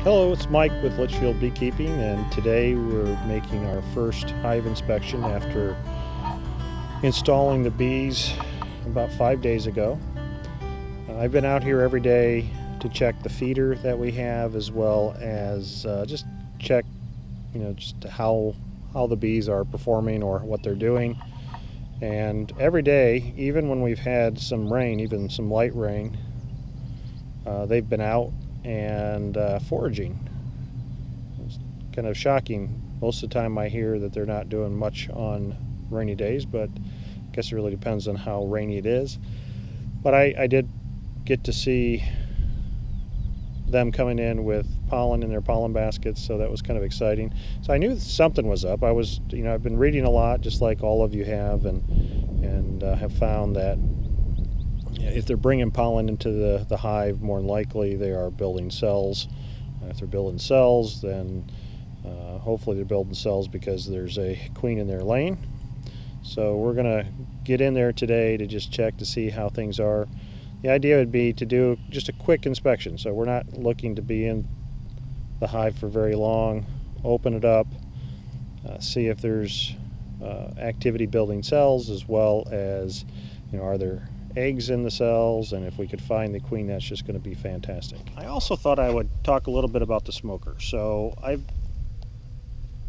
Hello, it's Mike with Litchfield Beekeeping, and today we're making our first hive inspection after installing the bees about 5 days ago. I've been out here every day to check the feeder that we have, as well as just check, just how the bees are performing or what they're doing. And every day, even when we've had some rain, even some light rain, they've been out and foraging. It's kind of shocking. Most of the time I hear that they're not doing much on rainy days, but I guess it really depends on how rainy it is. But I did get to see them coming in with pollen in their pollen baskets, so that was kind of exciting. So I knew something was up. I've been reading a lot, just like all of you have, and have found that if they're bringing pollen into the hive, more than likely they are building cells. If they're building cells, then hopefully they're building cells because there's a queen in their laying. So we're going to get in there today to just check to see how things are. The idea would be to do just a quick inspection, so we're not looking to be in the hive for very long. Open it up, see if there's activity building cells, as well as are there eggs in the cells, and if we could find the queen, that's just going to be fantastic. I also thought I would talk a little bit about the smoker. So I've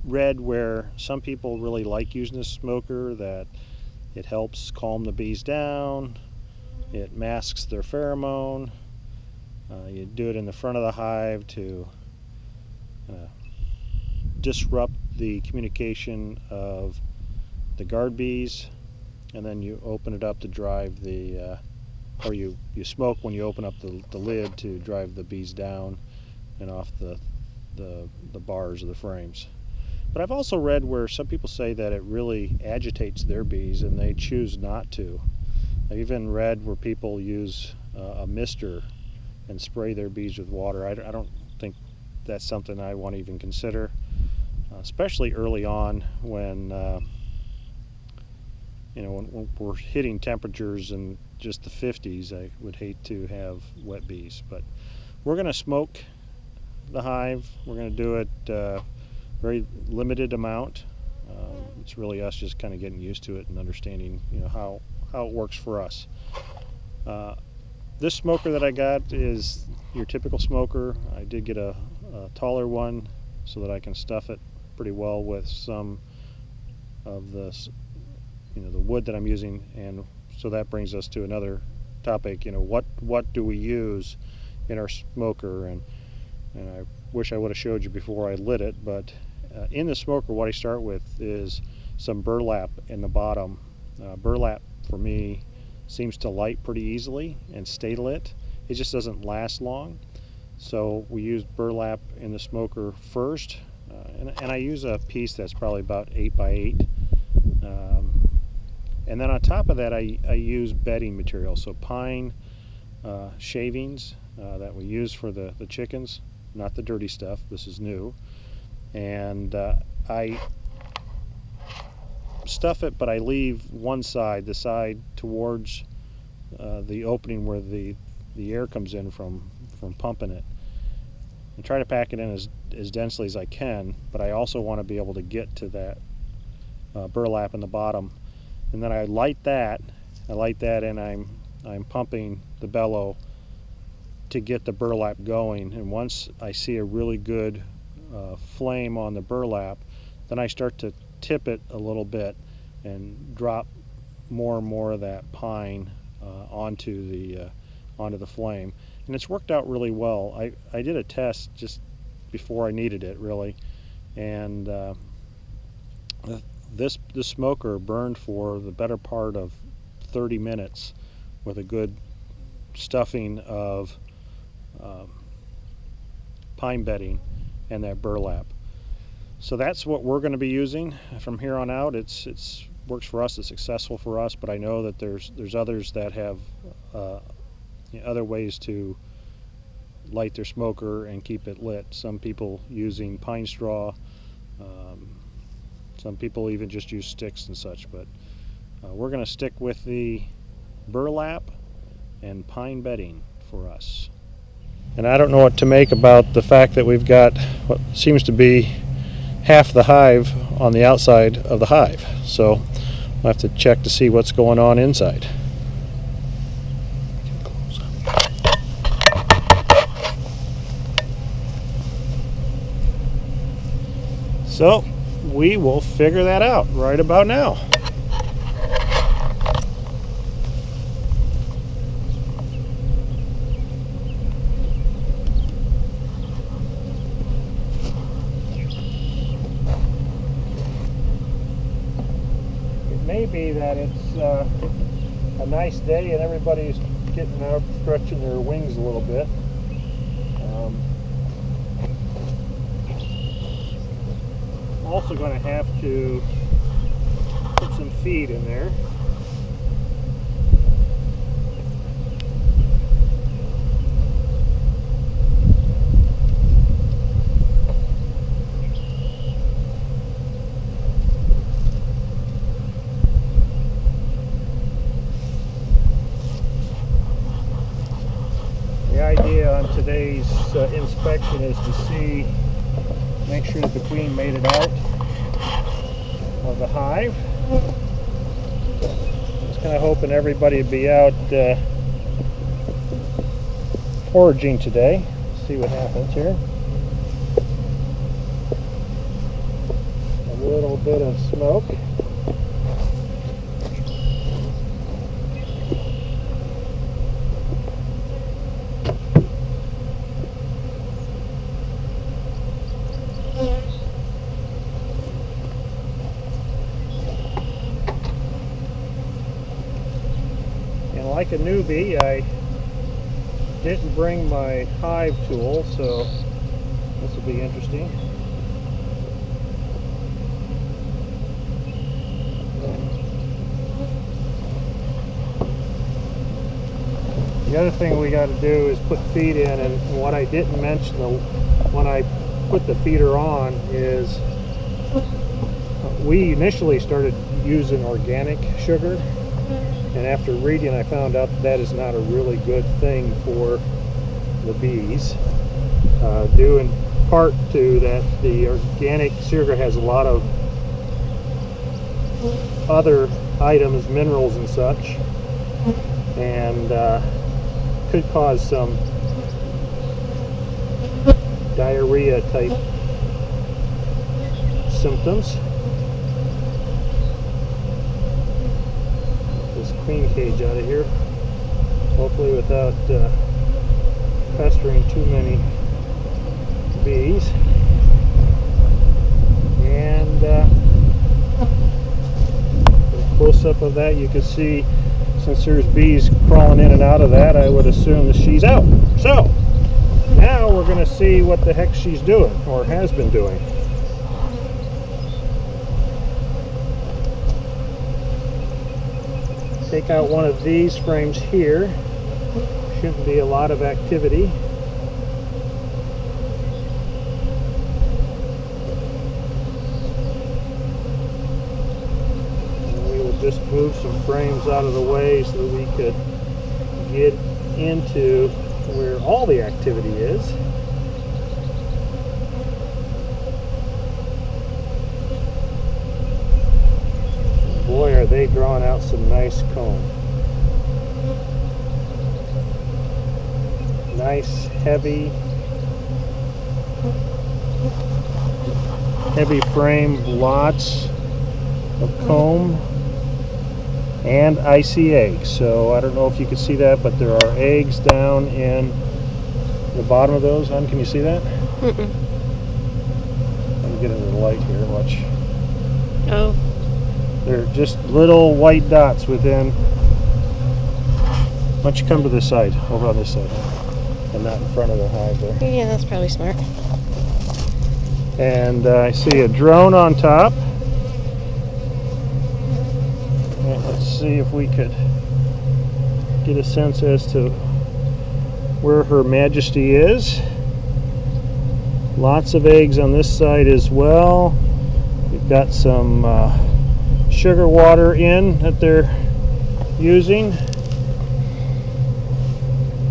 read where some people really like using the smoker, that it helps calm the bees down, it masks their pheromone. You do it in the front of the hive to disrupt the communication of the guard bees, and then you open it up to drive or you smoke when you open up the lid to drive the bees down and off the bars of the frames. But I've also read where some people say that it really agitates their bees and they choose not to. I've even read where people use a mister and spray their bees with water. I don't think that's something I want to even consider, especially early on when when we're hitting temperatures in just the 50s. I would hate to have wet bees. But we're going to smoke the hive. We're going to do it very limited amount. It's really us just kind of getting used to it and understanding how it works for us. This smoker that I got is your typical smoker. I did get a taller one so that I can stuff it pretty well with some of the wood that I'm using. And so that brings us to another topic. What do we use in our smoker? And I wish I would have showed you before I lit it, but in the smoker, what I start with is some burlap in the bottom. Burlap for me seems to light pretty easily and stay lit. It just doesn't last long. So we use burlap in the smoker first, and I use a piece that's probably about 8 by 8. And then on top of that, I use bedding material, so pine shavings that we use for the chickens, not the dirty stuff. This is new. And I stuff it, but I leave one side, the side towards the opening where the air comes in from pumping it. I try to pack it in as densely as I can, but I also want to be able to get to that burlap in the bottom. And then I light that, and I'm pumping the bellow to get the burlap going. And once I see a really good flame on the burlap, then I start to tip it a little bit and drop more and more of that pine onto the flame. And it's worked out really well. I did a test just before I needed it, really, and this smoker burned for the better part of 30 minutes with a good stuffing of pine bedding and that burlap. So that's what we're going to be using from here on out. It's works for us. It's successful for us. But I know that there's others that have other ways to light their smoker and keep it lit. Some people using pine straw. Some people even just use sticks and such. But we're going to stick with the burlap and pine bedding for us. And I don't know what to make about the fact that we've got what seems to be half the hive on the outside of the hive. So we'll have to check to see what's going on inside. So we will figure that out right about now. It may be that it's a nice day and everybody's getting out, stretching their wings a little bit. Also going to have to put some feed in there. The idea on today's inspection is to make sure that the queen made it out of the hive. Just kind of hoping everybody would be out foraging today. See what happens here. A little bit of smoke. Like a newbie, I didn't bring my hive tool, so this will be interesting. The other thing we got to do is put feed in, and what I didn't mention when I put the feeder on is we initially started using organic sugar. And after reading, I found out that is not a really good thing for the bees, due in part to that the organic sugar has a lot of other items, minerals and such, and could cause some diarrhea type symptoms. Queen cage out of here, hopefully without pestering too many bees. And a close-up of that, you can see, since there's bees crawling in and out of that, I would assume that she's out. So now we're going to see what the heck she's doing, or has been doing. Take out one of these frames here. Shouldn't be a lot of activity. And we will just move some frames out of the way so that we could get into where all the activity is. Boy, are they drawing out some nice comb. Nice, heavy frame, lots of comb, and icy eggs. So I don't know if you can see that, but there are eggs down in the bottom of those. Hon, can you see that? Mm-mm. Let me get into the light here, watch. Oh. They're just little white dots within. Why don't you come to this side, over on this side, and not in front of the hive there. Yeah, that's probably smart. And I see a drone on top. And let's see if we could get a sense as to where Her Majesty is. Lots of eggs on this side as well. We've got some sugar water in that they're using.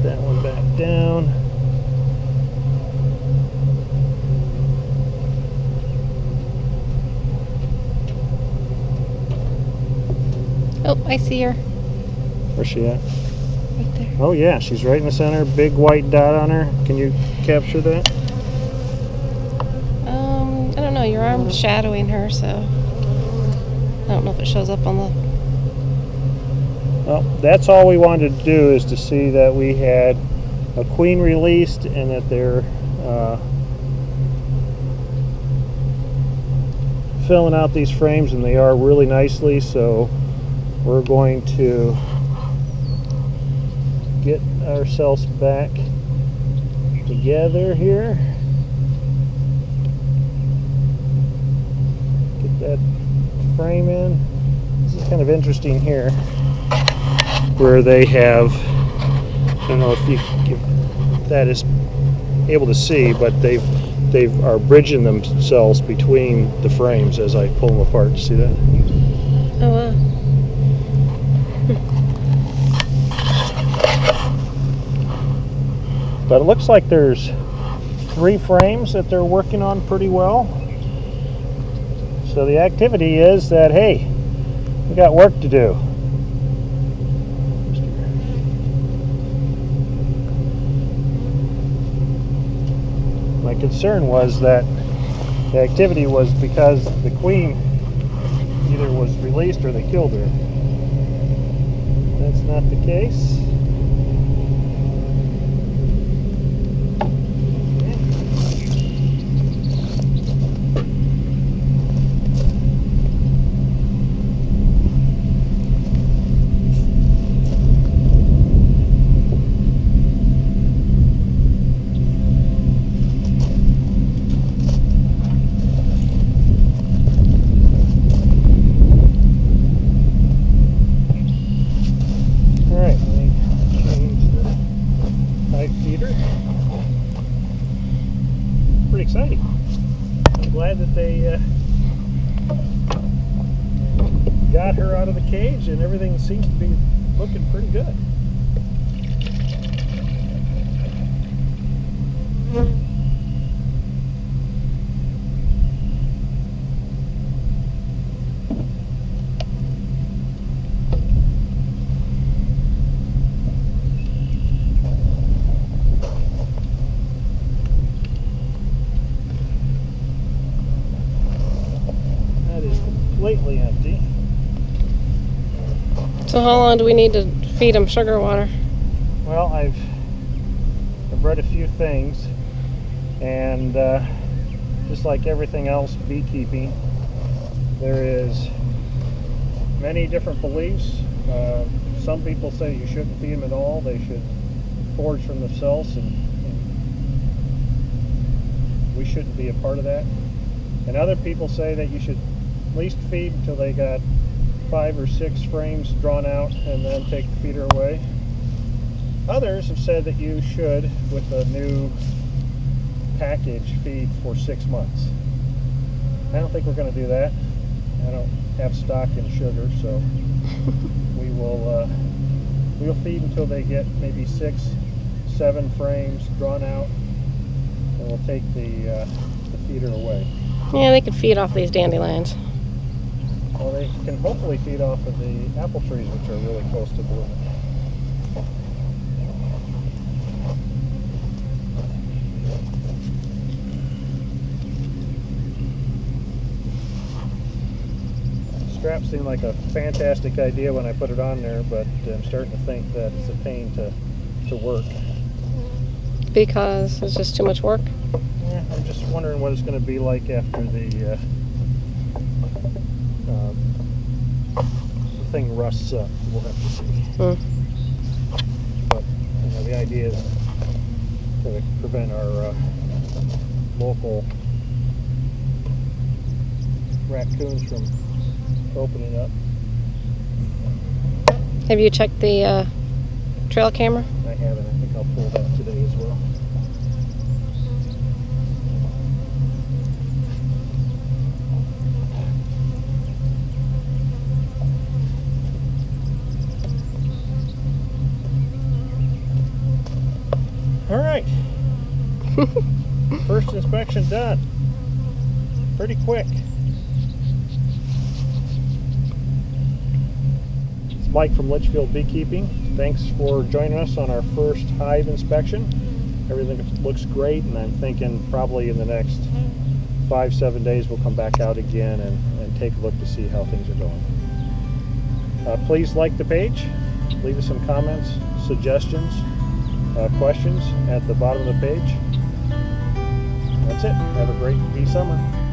That one back down. Oh, I see her. Where's she at? Right there. Oh yeah, she's right in the center. Big white dot on her. Can you capture that? I don't know. Your arm's shadowing her, so I don't know if it shows up on the. Well, that's all we wanted to do, is to see that we had a queen released and that they're filling out these frames, and they are really nicely. So we're going to get ourselves back together here. Get that frame in. This is kind of interesting here, where they have, I don't know if that is able to see, but they are bridging themselves between the frames as I pull them apart. See that? Oh wow. But it looks like there's 3 frames that they're working on pretty well. So the activity is that, hey, we got work to do. My concern was that the activity was because the queen either was released or they killed her. That's not the case. Pretty exciting. I'm glad that they got her out of the cage, and everything seems to be looking pretty good. Completely empty. So how long do we need to feed them sugar water? Well, I've read a few things, and just like everything else beekeeping, there is many different beliefs. Some people say you shouldn't feed them at all. They should forage from themselves, and we shouldn't be a part of that. And other people say that you should at least feed until they got 5 or 6 frames drawn out and then take the feeder away. Others have said that you should, with a new package, feed for 6 months. I don't think we're going to do that. I don't have stock in sugar, so we'll feed until they get maybe 6, 7 frames drawn out, and we'll take the feeder away. Yeah, they could feed off these dandelions. Well, they can hopefully feed off of the apple trees, which are really close to blooming. Strap seemed like a fantastic idea when I put it on there, but I'm starting to think that it's a pain to work. Because it's just too much work? Yeah, I'm just wondering what it's going to be like after the thing rusts up. We'll have to see. But the idea is to prevent our local raccoons from opening up. Have you checked the trail camera? I haven't. I think I'll pull that today as well. All right. First inspection done. Pretty quick. Mike from Litchfield Beekeeping. Thanks for joining us on our first hive inspection. Everything looks great, and I'm thinking probably in the next 5-7 days we'll come back out again and take a look to see how things are going. Please like the page, leave us some comments, suggestions, questions at the bottom of the page. That's it. Have a great bee summer.